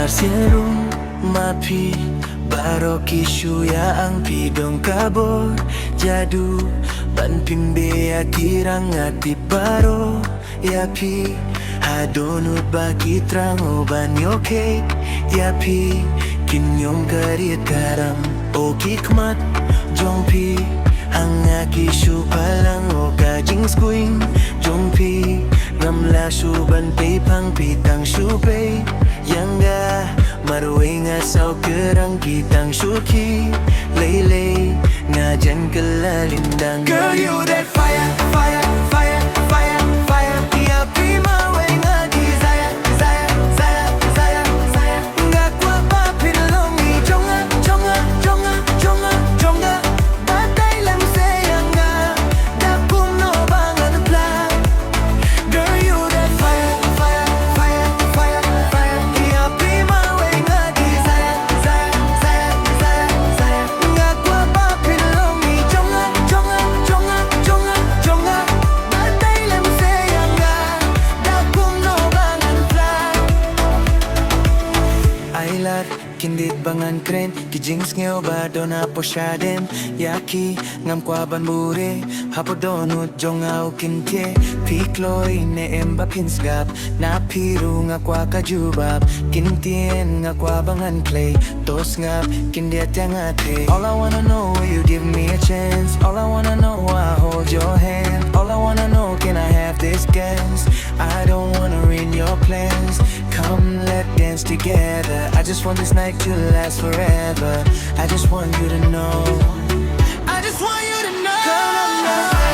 Marcielung mapi baro kisuya ang pidong kabor jadu ban pimbe atirang ati baro yapi hadonut bagi trango ban yoke yapi kinyom karit karam o kikmat jongpi hanga kisu palang o kajing squing jongpi ramla suban pang pitang supay Yangga maruing asaw kerang kitang syuki Lele ngajan kelalindang Girl you that fire, fire, fire, fire, fire Iapi maway nga desire, desire, desire, desire, desire Nga kwa pa pinalongi Jonga, jonga, jonga, jonga, jonga Batay lang sayang nga Dapum no bangan plan Girl you that fire, fire, fire, fire, fire Iapi maway nga desire, desire, desire, desire, desire Nga kwa pa pinalongi Jonga, jonga, jonga, jonga, jonga Batay lang sayang nga Dapum no bangan plan Ailat kindit bangan kren Kijings ngeo ba doon po siya din Yaki ngam kwa ban bure Hapo donut jong au kinte Pikloy ne emba pinsgap Na piru nga kwa kajubab Kintien nga kwa bangan clay Tos ngap kindiat yang ate All I wanna know you give me a chance All I wanna know I hold your hand All I wanna know can I have this dance I don't wanna ruin your plans Come let's dance together I just want this night to last forever I just want you to know I just want you to know Come on now